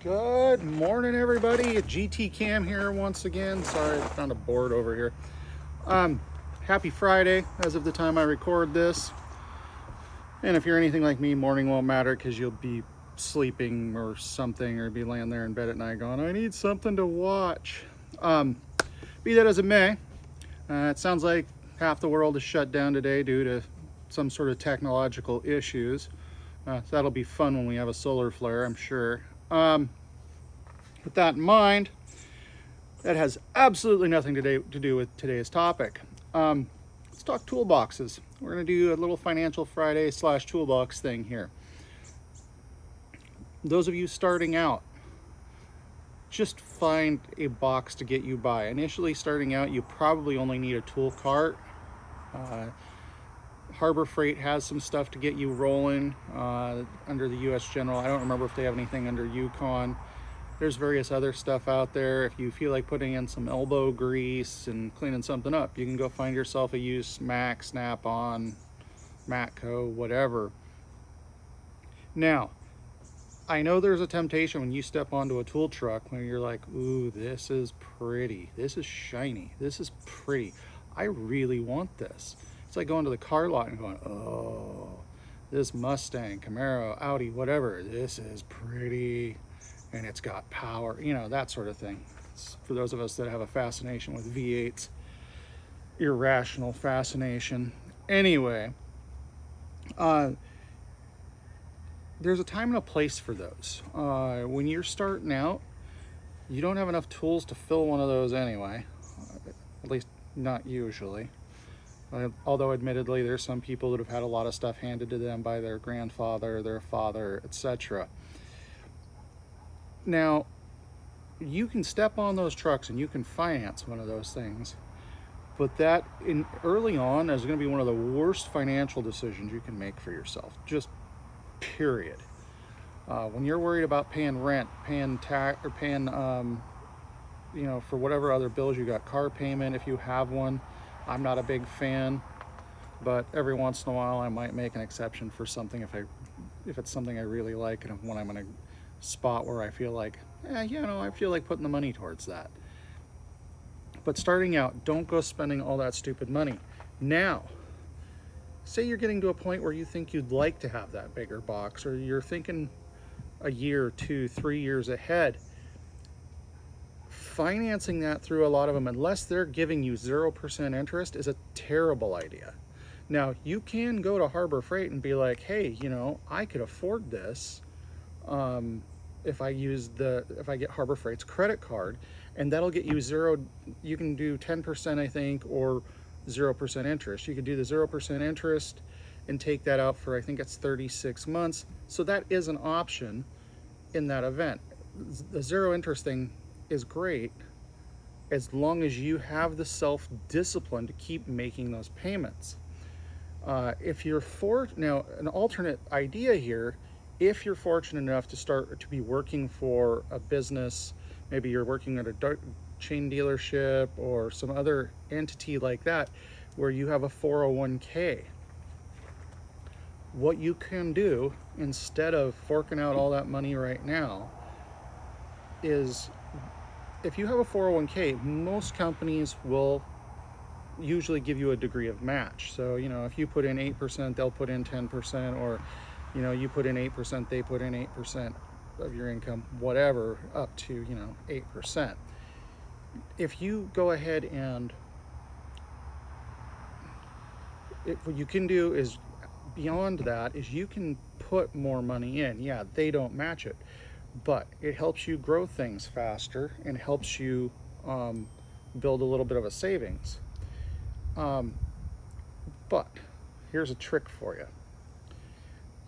Good morning, everybody. GT Cam here once again. Sorry, I found a board over here. Happy Friday as of the time I record this. And if you're anything like me, morning won't matter because you'll be sleeping or something, or be laying there in bed at night going, I need something to watch. Be that as it may, it sounds like half the world is shut down today due to some sort of technological issues. So that'll be fun when we have a solar flare, I'm sure. With that in mind, that has absolutely nothing to do with today's topic. Let's talk toolboxes. We're going to do a little Financial Friday / toolbox thing here. Those of you starting out, just find a box to get you by. Initially starting out, you probably only need a tool cart. Harbor Freight has some stuff to get you rolling under the US General. I don't remember if they have anything under Yukon. There's various other stuff out there. If you feel like putting in some elbow grease and cleaning something up, you can go find yourself a used Mac, Snap-on, Matco, whatever. Now, I know there's a temptation when you step onto a tool truck when you're like, ooh, this is pretty, this is shiny, this is pretty, I really want this. It's like going to the car lot and going, oh, this Mustang, Camaro, Audi, whatever, this is pretty. And it's got power, you know, that sort of thing. It's for those of us that have a fascination with V8s, irrational fascination. Anyway, there's a time and a place for those. When you're starting out, you don't have enough tools to fill one of those anyway, at least not usually. Although admittedly, there's some people that have had a lot of stuff handed to them by their grandfather, their father, etc. Now, you can step on those trucks and you can finance one of those things, but that early on is going to be one of the worst financial decisions you can make for yourself, just period. When you're worried about paying rent, paying tax, or paying, you know, for whatever other bills you got, car payment if you have one. I'm not a big fan, but every once in a while I might make an exception for something if it's something I really like and when I'm in a spot where I feel like, I feel like putting the money towards that. But starting out, don't go spending all that stupid money. Now, say you're getting to a point where you think you'd like to have that bigger box, or you're thinking a year, 2, 3 years ahead. Financing that through a lot of them, unless they're giving you 0% interest, is a terrible idea. Now, you can go to Harbor Freight and be like, hey, I could afford this. If I get Harbor Freight's credit card, and that'll get you you can do 10%, I think, or 0% interest. You could do the 0% interest and take that out for, I think it's 36 months. So that is an option in that event. The zero interest thing is great as long as you have the self-discipline to keep making those payments. If you're now, an alternate idea here, if you're fortunate enough to be working for a business, maybe you're working at a chain dealership or some other entity like that, where you have a 401k, what you can do instead of forking out all that money right now is, if you have a 401k, most companies will usually give you a degree of match. So, if you put in 8%, they'll put in 10%, or you put in 8%, they put in 8% of your income, whatever, up to, 8%. If you go ahead and what you can do is, beyond that, is you can put more money in. Yeah, they don't match it, but it helps you grow things faster and helps you build a little bit of a savings. But here's a trick for you.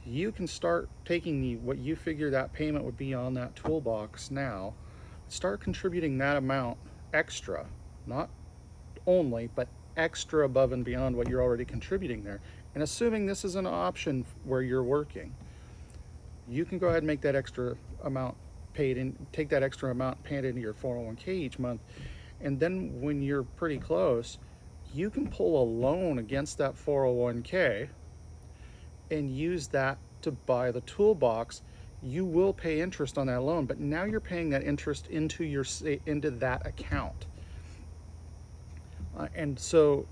You can start taking what you figure that payment would be on that toolbox now, start contributing that amount extra, not only, but extra above and beyond what you're already contributing there. And assuming this is an option where you're working, you can go ahead and make that extra amount paid in, take that extra amount paid into your 401k each month. And then when you're pretty close, you can pull a loan against that 401k and use that to buy the toolbox you will pay interest on that loan, but now you're paying that interest into that account. And so,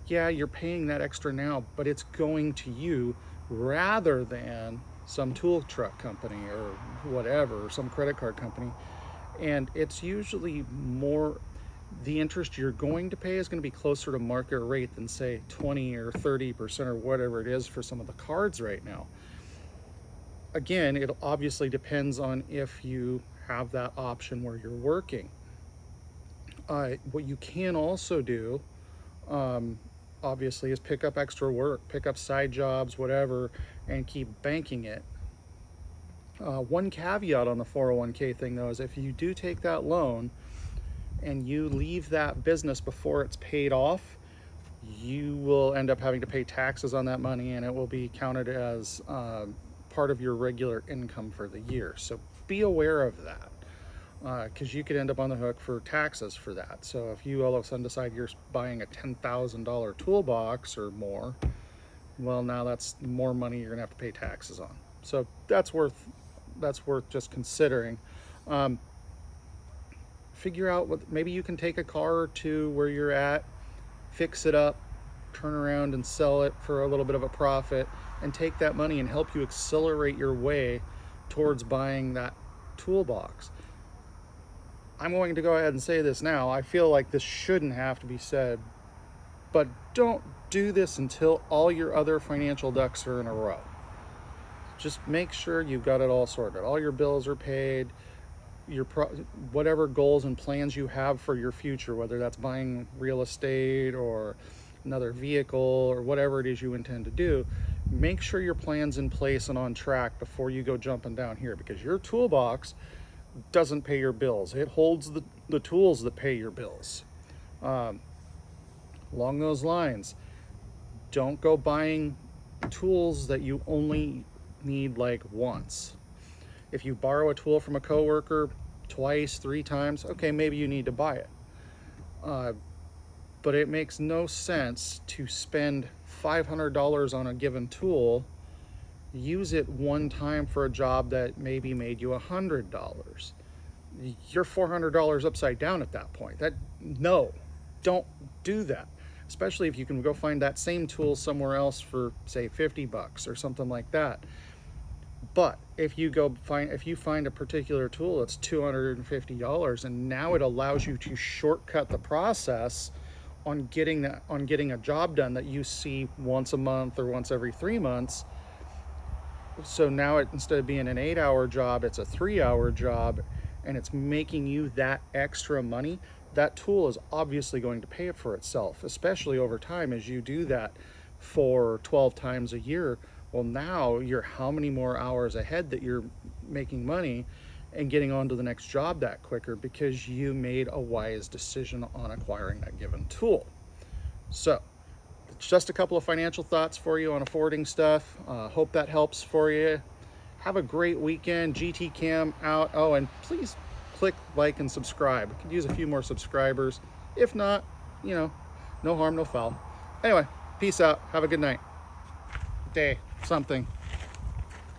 yeah, you're paying that extra now, but it's going to you rather than some tool truck company or whatever, or some credit card company. And it's usually more, the interest you're going to pay is going to be closer to market rate than, say, 20 or 30% or whatever it is for some of the cards right now. Again, it obviously depends on if you have that option where you're working. What you can also do, obviously, is pick up extra work, pick up side jobs, whatever, and keep banking it. One caveat on the 401k thing, though, is if you do take that loan and you leave that business before it's paid off, you will end up having to pay taxes on that money, and it will be counted as part of your regular income for the year. So be aware of that, because you could end up on the hook for taxes for that. So if you all of a sudden decide you're buying a $10,000 toolbox or more, well, now that's more money you're gonna have to pay taxes on. So that's worth just considering. Figure out what, maybe you can take a car or two where you're at, fix it up, turn around and sell it for a little bit of a profit, and take that money and help you accelerate your way towards buying that toolbox. I'm going to go ahead and say this now. I feel like this shouldn't have to be said, but don't do this until all your other financial ducks are in a row. Just make sure you've got it all sorted. All your bills are paid, whatever goals and plans you have for your future, whether that's buying real estate or another vehicle or whatever it is you intend to do, make sure your plan's in place and on track before you go jumping down here, because your toolbox doesn't pay your bills. It holds the tools that pay your bills. Along those lines, don't go buying tools that you only need like once. If you borrow a tool from a coworker twice, 3 times, okay, maybe you need to buy it. But it makes no sense to spend $500 on a given tool, use it one time for a job that maybe made you $100. You're $400 upside down at that point. No, don't do that. Especially if you can go find that same tool somewhere else for, say, $50 or something like that. But if you find a particular tool that's $250, and now it allows you to shortcut the process on getting a job done that you see once a month or once every 3 months. So now instead of being an 8-hour job, it's a 3-hour job, and it's making you that extra money. That tool is obviously going to pay for itself, especially over time as you do that for 12 times a year. Well, now you're how many more hours ahead that you're making money and getting on to the next job that quicker, because you made a wise decision on acquiring that given tool. So it's just a couple of financial thoughts for you on affording stuff. Hope that helps for you. Have a great weekend. GT Cam out. Oh, and please click like and subscribe. We could use a few more subscribers. If not, no harm, no foul. Anyway, peace out. Have a good night, day, something.